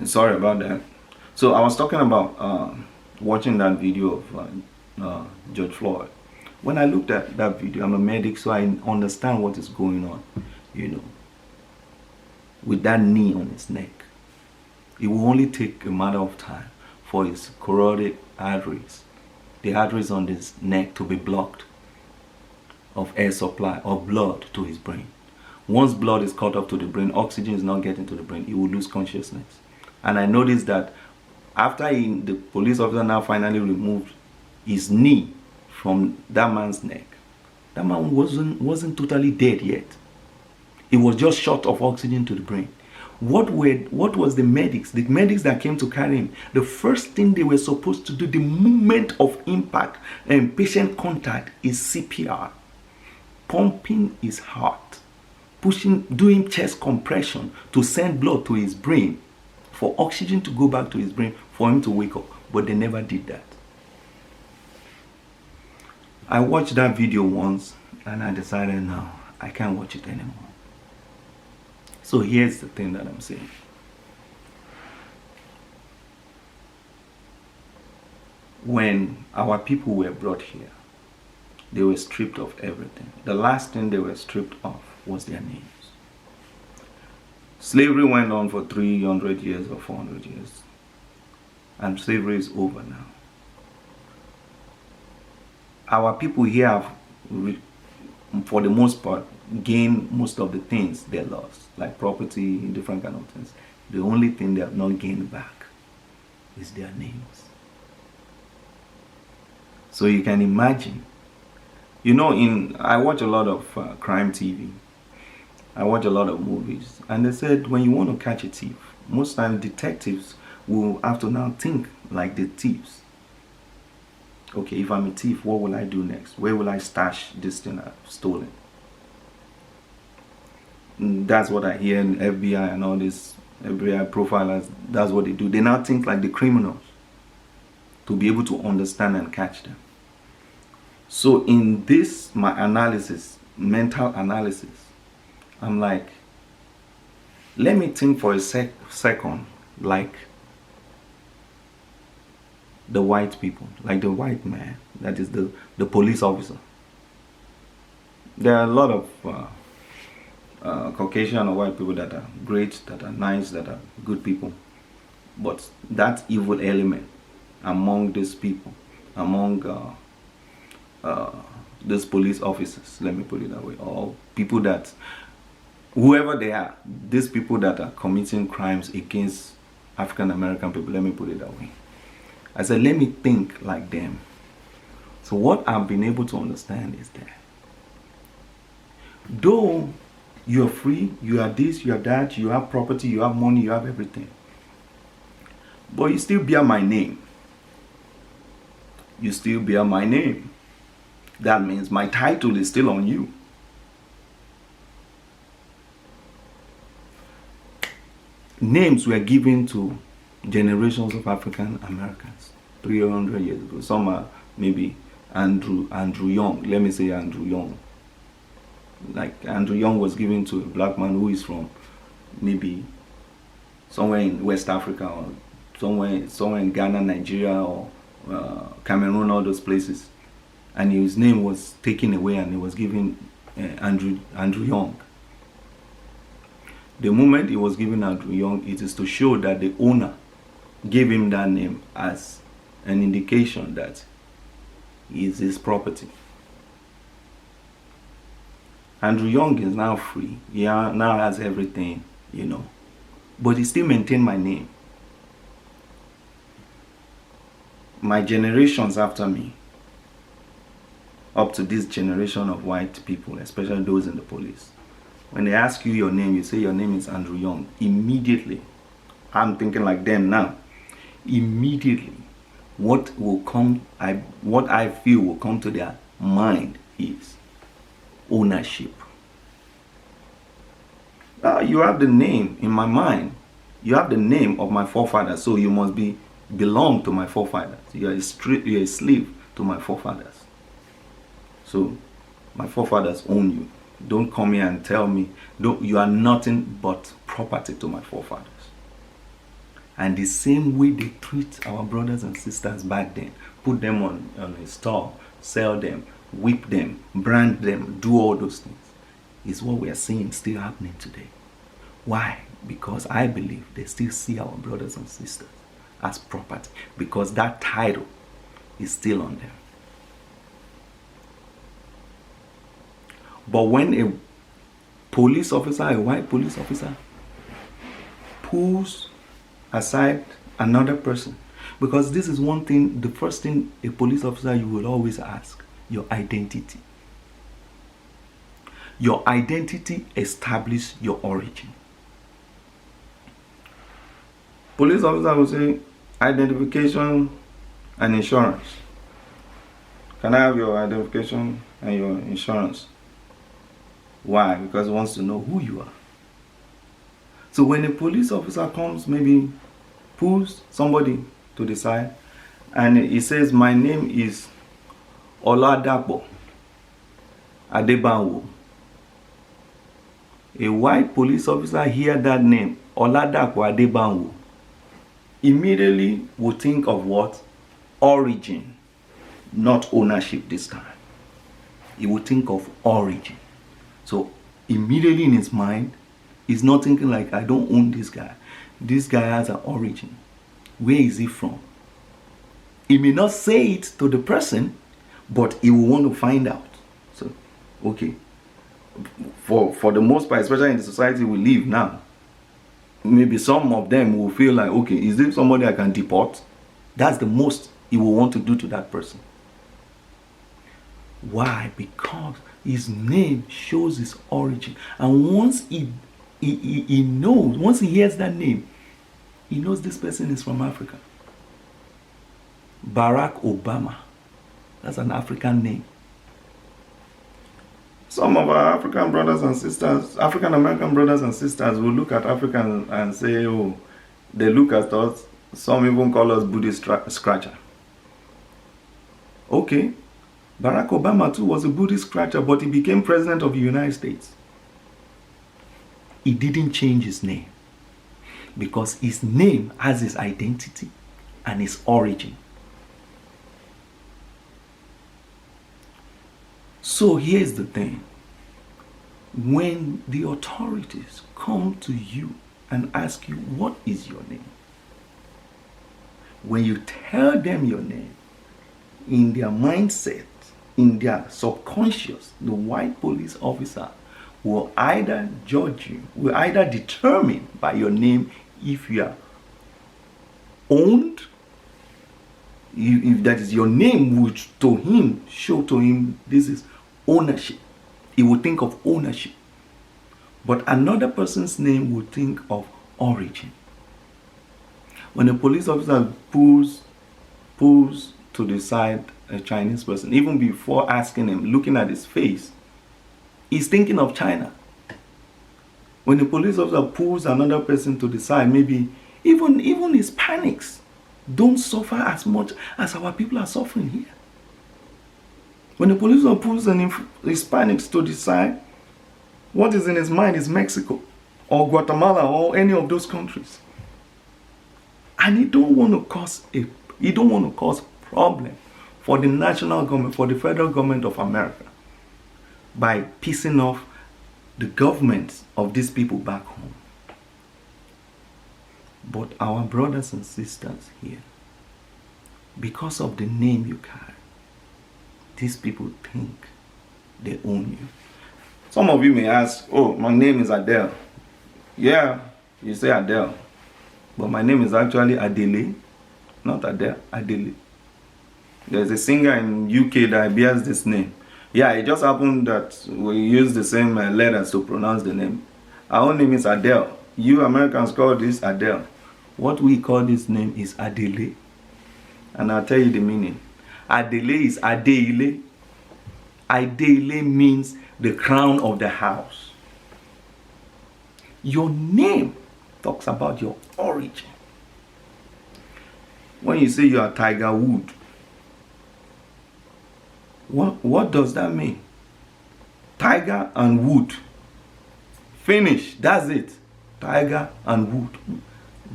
Sorry about that. So I was talking about watching that video of George Floyd. When I looked at that video, I'm a medic, so I understand what is going on, you know, with that knee on his neck. It will only take a matter of time for his carotid arteries, the arteries on his neck, to be blocked of air supply or blood to his brain. Once blood is cut off to the brain, oxygen is not getting to the brain, he will lose consciousness. And I noticed that after the police officer now finally removed his knee from that man's neck, that man wasn't totally dead yet. He was just short of oxygen to the brain. What was the medics that came to carry him? The first thing they were supposed to do the moment of impact and patient contact is CPR. Pumping his heart, doing chest compression to send blood to his brain, for oxygen to go back to his brain, for him to wake up. But they never did that. I watched that video once and I decided, no, I can't watch it anymore. So here's the thing that I'm saying. When our people were brought here, they were stripped of everything. The last thing they were stripped of was their names. Slavery went on for 300 years or 400 years. And slavery is over now. Our people here have, for the most part, gained most of the things they lost, like property, different kind of things. The only thing they have not gained back is their names. So you can imagine. You know, I watch a lot of crime TV. I watch a lot of movies. And they said when you want to catch a thief, most times detectives will have to now think like the thieves. Okay, if I'm a thief, what will I do next? Where will I stash this thing I've stolen? That's what I hear in FBI and all this FBI profilers. That's what they do. They now think like the criminals to be able to understand and catch them. So in this, my analysis, mental analysis, I'm like, let me think for a second like the white people, like the white man, that is the police officer. There are a lot of Caucasian or white people that are great, that are nice, that are good people. But that evil element among these people, among these police officers, let me put it that way, or people that, whoever they are, these people that are committing crimes against African American people, let me put it that way. I said, let me think like them. So what I've been able to understand is that though you're free, you are this, you are that, you have property, you have money, you have everything, but you still bear my name. You still bear my name. That means my title is still on you. Names were given to generations of African Americans 300 years ago. Some are maybe Andrew Young. Let me say Andrew Young. Like Andrew Young was given to a black man who is from maybe somewhere in West Africa or somewhere in Ghana, Nigeria, or Cameroon, all those places, and his name was taken away and he was given Andrew Young. The moment he was given Andrew Young, it is to show that the owner gave him that name as an indication that he is his property. Andrew Young is now free. He now has everything, you know. But he still maintained my name. My generations after me, up to this generation of white people, especially those in the police, when they ask you your name, you say your name is Andrew Young. Immediately, I'm thinking like them now. Immediately, what I feel will come to their mind is ownership. You have the name in my mind. You have the name of my forefathers, so you must belong to my forefathers. You're a slave to my forefathers. So my forefathers own you. Don't come here and tell me you are nothing but property to my forefathers. And the same way they treat our brothers and sisters back then, put them on a store, sell them, whip them, brand them, do all those things, is what we are seeing still happening today. Why? Because I believe they still see our brothers and sisters as property, because that title is still on them. But when a police officer, a white police officer, pulls aside another person, because this is one thing, the first thing a police officer you will always ask, your identity. Your identity establishes your origin. Police officer will say, identification and insurance. Can I have your identification and your insurance? Why? Because he wants to know who you are. So when a police officer comes, maybe pulls somebody to the side, and he says, my name is Oladapo Adebanwo. A white police officer hear that name, Oladapo Adebanwo, immediately will think of what? Origin, not ownership this time. He will think of origin. So immediately in his mind, he's not thinking like, I don't own this guy. This guy has an origin. Where is he from? He may not say it to the person, but he will want to find out. So, okay. For the most part, especially in the society we live now, maybe some of them will feel like, okay, is this somebody I can deport? That's the most he will want to do to that person. Why? Because his name shows his origin. And once he knows, once he hears that name, he knows this person is from Africa. Barack Obama. That's an African name. Some of our African brothers and sisters, African American brothers and sisters will look at Africans and say, oh, they look at us. Some even call us Buddhist scratcher. Okay. Barack Obama too was a Buddhist scratcher, but he became president of the United States. He didn't change his name because his name has his identity and his origin. So here's the thing. When the authorities come to you and ask you, what is your name? When you tell them your name, in their mindset, in their subconscious, the white police officer will either judge you, will either determine by your name if you are owned, if that is your name, would to him show to him this is ownership. He will think of ownership. But another person's name will think of origin. When a police officer pulls to the side a Chinese person, even before asking him, looking at his face, he's thinking of China. When the police officer pulls another person to the side, maybe even Hispanics don't suffer as much as our people are suffering here. When the police officer pulls an Hispanics to the side, what is in his mind is Mexico or Guatemala or any of those countries. And he don't want to cause problem for the national government, for the federal government of America, by pissing off the governments of these people back home. But our brothers and sisters here, because of the name you carry, these people think they own you. Some of you may ask, oh, my name is Adele. Yeah, you say Adele. But my name is actually Adele, not Adele, Adele. There's a singer in UK that bears this name. Yeah, it just happened that we use the same letters to pronounce the name. Our own name is Adele. You Americans call this Adele. What we call this name is Adele. And I'll tell you the meaning. Adele is Adele. Adele means the crown of the house. Your name talks about your origin. When you say you are Tiger Wood, what does that mean? Tiger and wood. Finish. That's it. Tiger and wood.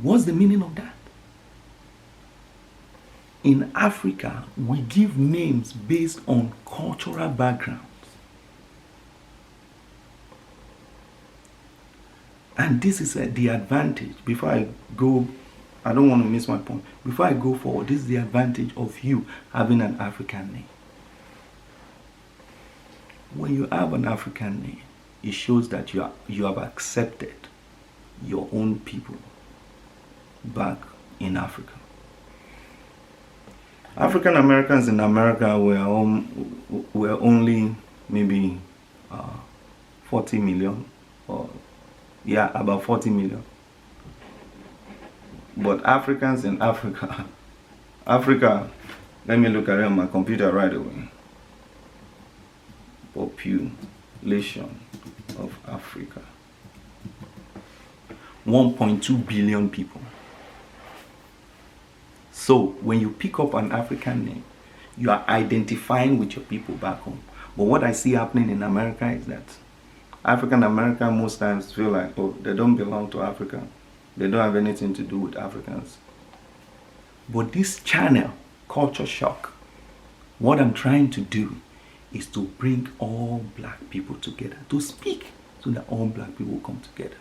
What's the meaning of that? in Africa, we give names based on cultural backgrounds. And this is the advantage. Before I go, I don't want to miss my point. Before I go forward, this is the advantage of you having an African name. When you have an African name, it shows that you have accepted your own people back in Africa. African Americans in America were only maybe 40 million, or about 40 million. But Africans in Africa, let me look at it on my computer right away. Population of Africa, 1.2 billion people. So when you pick up an African name, you are identifying with your people back home. But what I see happening in America is that African Americans most times feel like, oh, they don't belong to Africa. They don't have anything to do with Africans. But this channel, Culture Shock, what I'm trying to do is to bring all black people together, to speak so that all black people will come together.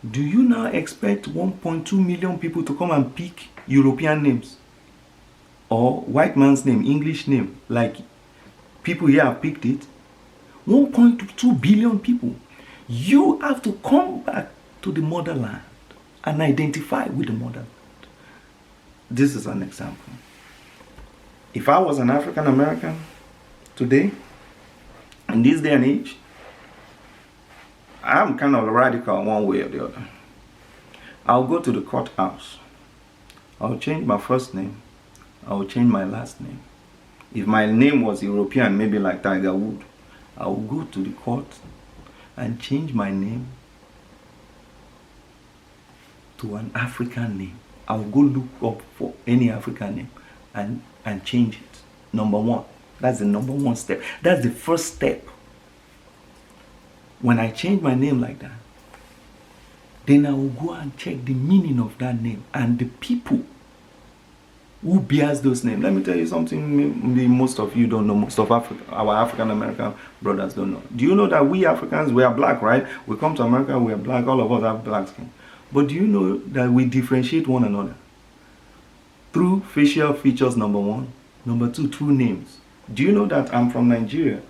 Do you now expect 1.2 million people to come and pick European names or white man's name, English name, like people here have picked it? 1.2 billion people. You have to come back to the motherland and identify with the motherland. This is an example. If I was an African American today, in this day and age, I'm kind of radical one way or the other. I'll go to the courthouse. I'll change my first name. I'll change my last name. If my name was European, maybe like Tiger Woods, I will go to the court and change my name to an African name. I'll go look up for any African name and change it. Number one. That's the number one step. That's the first step. When I change my name like that, then I will go and check the meaning of that name and the people who bears those names. Let me tell you something maybe most of you don't know, most of our African American brothers don't know. Do you know that we Africans, we are black, right? We come to America, we are black, all of us have black skin. But do you know that we differentiate one another? Through facial features, number one. Number two, through names. Do you know that I'm from Nigeria?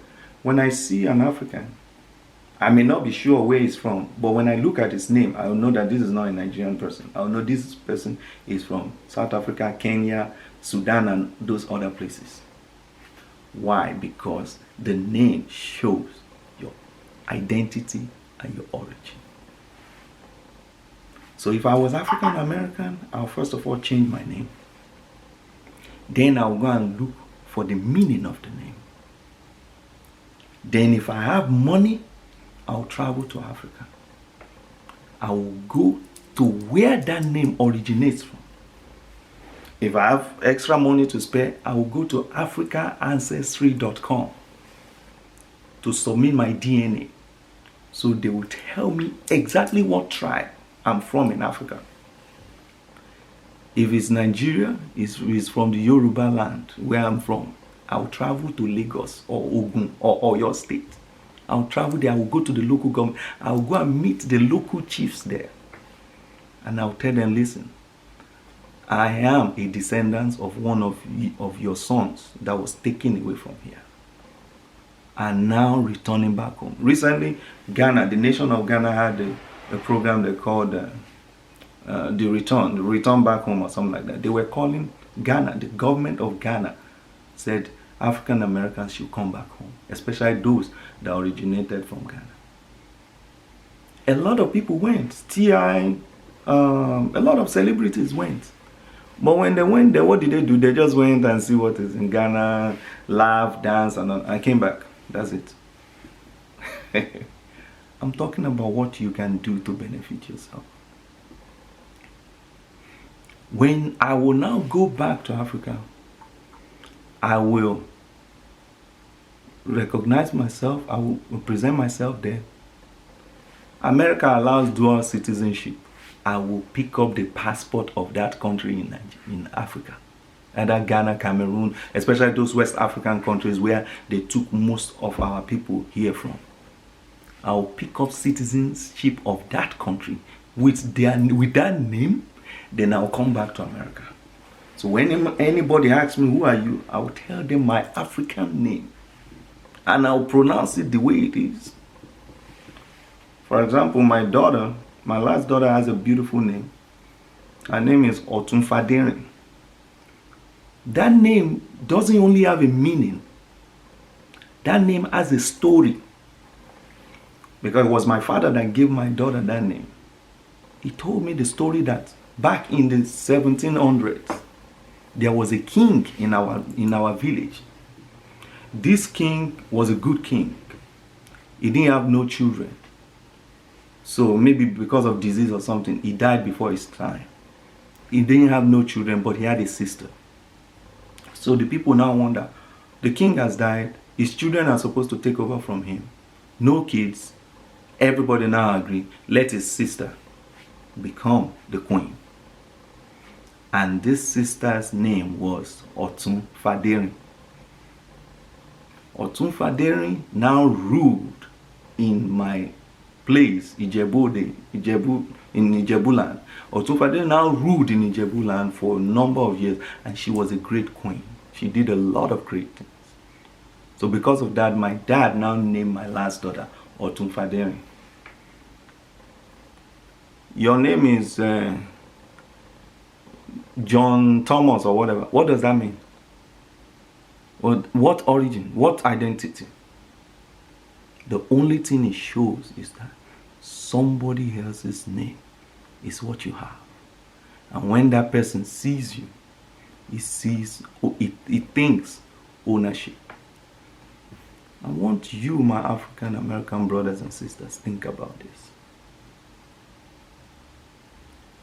When I see an African, I may not be sure where he's from, but when I look at his name, I will know that this is not a Nigerian person. I will know this person is from South Africa, Kenya, Sudan, and those other places. Why? Because the name shows your identity and your origin. So if I was African American, I'll first of all change my name. Then I'll go and look for the meaning of the name. Then if I have money, I'll travel to Africa. I will go to where that name originates from. If I have extra money to spare, I will go to africaancestry.com to submit my DNA. So they will tell me exactly what tribe I'm from in Africa. If it's Nigeria, it's from the Yoruba land where I'm from. I'll travel to Lagos or Ogun or your state. I'll travel there. I will go to the local government. I'll go and meet the local chiefs there. And I'll tell them, listen, I am a descendant of one of your sons that was taken away from here and now returning back home. Recently, Ghana, the nation of Ghana, had a program they called the return back home or something like that. They were calling Ghana, the government of Ghana said African Americans should come back home, especially those that originated from Ghana. A lot of people went. T.I., a lot of celebrities went. But when they went there, what did they do? They just went and see what is in Ghana, laugh, dance, and I came back. That's it. I'm talking about what you can do to benefit yourself. When I will now go back to Africa, I will recognize myself, I will present myself there. America allows dual citizenship. I will pick up the passport of that country in Africa. either Ghana, Cameroon, especially those West African countries where they took most of our people here from. I'll pick up citizenship of that country with that name, then I'll come back to America. So when anybody asks me, who are you? I'll tell them my African name. And I'll pronounce it the way it is. For example, my last daughter has a beautiful name. Her name is Otunfadering. That name doesn't only have a meaning. That name has a story. Because it was my father that gave my daughter that name. He told me the story that back in the 1700s, there was a king in our village. This king was a good king. He didn't have no children. So maybe because of disease or something, he died before his time. He didn't have no children, but he had a sister. So the people now wonder, the king has died, his children are supposed to take over from him. No kids. Everybody now agree, let his sister become the queen. And this sister's name was Otunfadering. Otunfadering now ruled in my place, in Ijebuland. Otunfadering now ruled in Ijebuland for a number of years, and she was a great queen. She did a lot of great things. So because of that, my dad now named my last daughter Otunfadering. Your name is John Thomas or whatever. What does that mean? What origin? What identity? The only thing it shows is that somebody else's name is what you have. And when that person sees you, he thinks ownership. I want you, my African American brothers and sisters, think about this.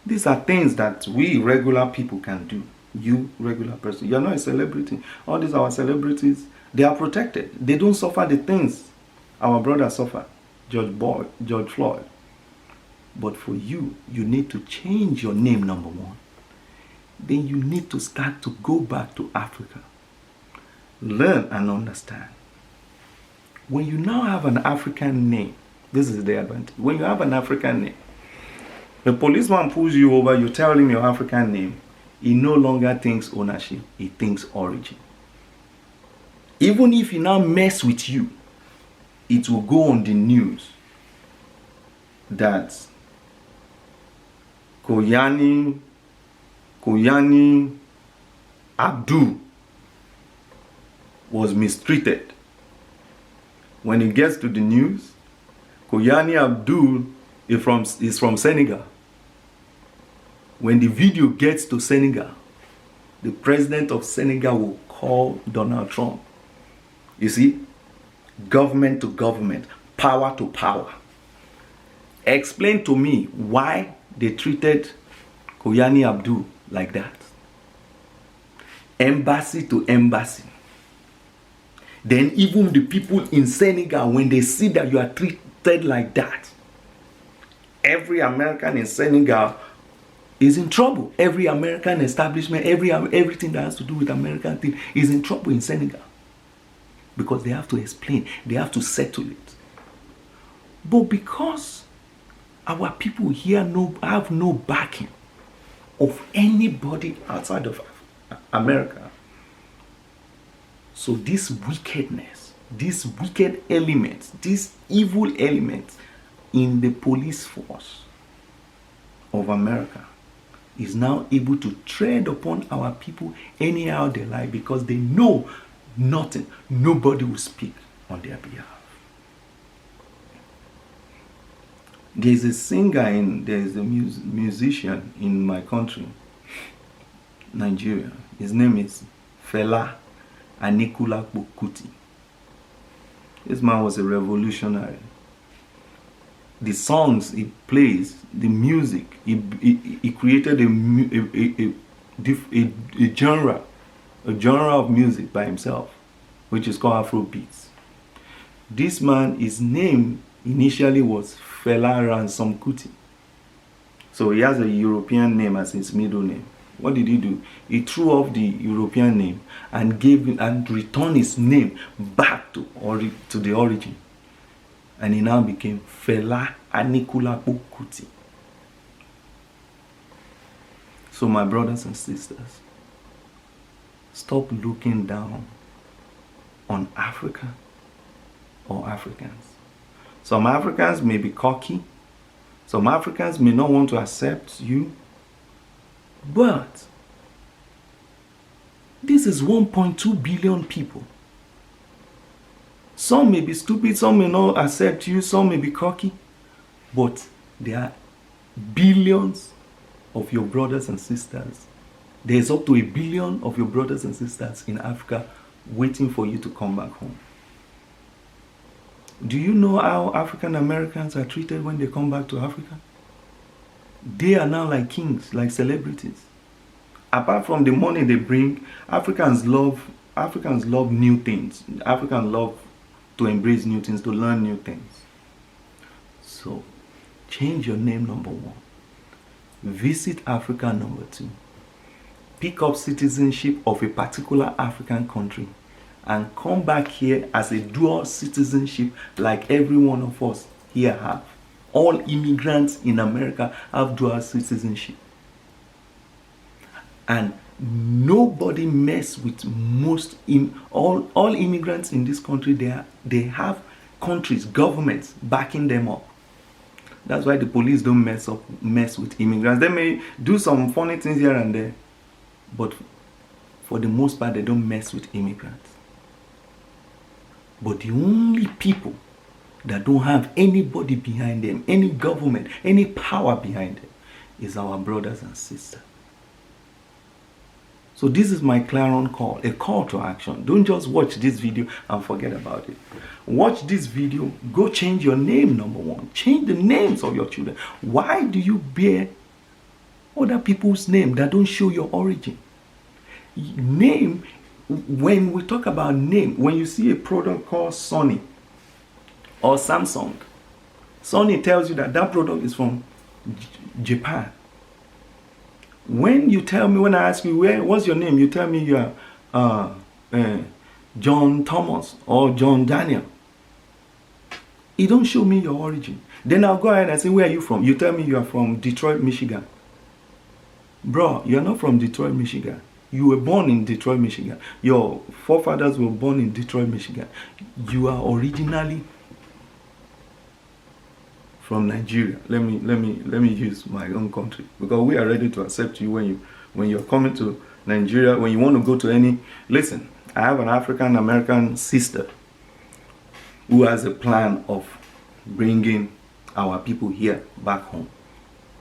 These are things that we regular people can do. You, regular person, you're not a celebrity. All these our celebrities, they are protected. They don't suffer the things our brother suffered, George Floyd. But for you, you need to change your name, number one. Then you need to start to go back to Africa. Learn and understand. When you now have an African name, this is the advantage. When you have an African name, the policeman pulls you over, you tell him your African name, he no longer thinks ownership, he thinks origin. Even if he now mess with you, it will go on the news that Koyani Abdul was mistreated. When it gets to the news, Koyani Abdul is from Senegal. When the video gets to Senegal, the president of Senegal will call Donald Trump. You see, government to government, power to power. Explain to me why they treated Koyani Abdul like that. Embassy to embassy. Then even the people in Senegal, when they see that you are treated like that, every American in Senegal is in trouble. Every American establishment, everything that has to do with American thing is in trouble in Senegal. Because they have to explain, they have to settle it. But because our people here have no backing of anybody outside of America, so this wickedness, this wicked elements, this evil elements in the police force of America is now able to tread upon our people anyhow they like, because they know nothing, nobody will speak on their behalf. There's a singer there's a musician in my country, Nigeria. His name is Fela Anikulapo Kuti. This man was a revolutionary. The songs he plays, the music, he created a genre of music by himself, which is called Afrobeats. This man, his name initially was Fela Ransom Kuti. So he has a European name as his middle name. What did he do? He threw off the European name and returned his name back to the origin. And he now became Fela Anikulapo Kuti. So my brothers and sisters, stop looking down on Africa or Africans. Some Africans may be cocky. Some Africans may not want to accept you. But this is 1.2 billion people. Some may be stupid, some may not accept you, some may be cocky. But there are billions of your brothers and sisters. There's up to 1 billion of your brothers and sisters in Africa waiting for you to come back home. Do you know how African Americans are treated when they come back to Africa? They are now like kings, like celebrities. Apart from the money they bring, Africans love new things. Africans love to embrace new things, to learn new things. So, change your name, number 1. Visit Africa, number 2. Pick up citizenship of a particular African country and come back here as a dual citizenship like every one of us here have. All immigrants in America have dual citizenship. And nobody mess with all immigrants in this country. They have countries, governments backing them up. That's why the police don't mess with immigrants. They may do some funny things here and there, but for the most part, they don't mess with immigrants. But the only people that don't have anybody behind them, any government, any power behind them, is our brothers and sisters. So this is my clarion call, a call to action. Don't just watch this video and forget about it. Watch this video, go change your name, number 1. Change the names of your children. Why do you bear other people's name that don't show your origin? Name, when we talk about name, when you see a product called Sony or Samsung, Sony tells you that product is from Japan. When I ask you, what's your name? You tell me you are John Thomas or John Daniel. It don't show me your origin. Then I'll go ahead and say, where are you from? You tell me you are from Detroit, Michigan. Bro, you're not from Detroit, Michigan. You were born in Detroit, Michigan. Your forefathers were born in Detroit, Michigan. You are originally from Nigeria. Let me use my own country, because we are ready to accept you when you're coming to Nigeria. When you want to go to any, listen, I have an African American sister who has a plan of bringing our people here back home.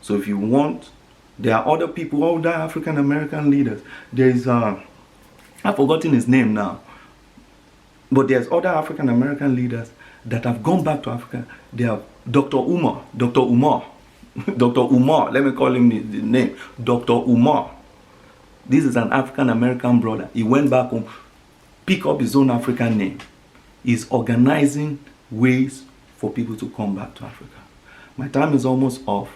So if you want, there are other people, other African American leaders. There is I've forgotten his name now, but there's other African American leaders that have gone back to Africa. They have Dr. Umar, let me call him the name, Dr. Umar. This is an African American brother. He went back home, pick up his own African name. He's organizing ways for people to come back to Africa. My time is almost off.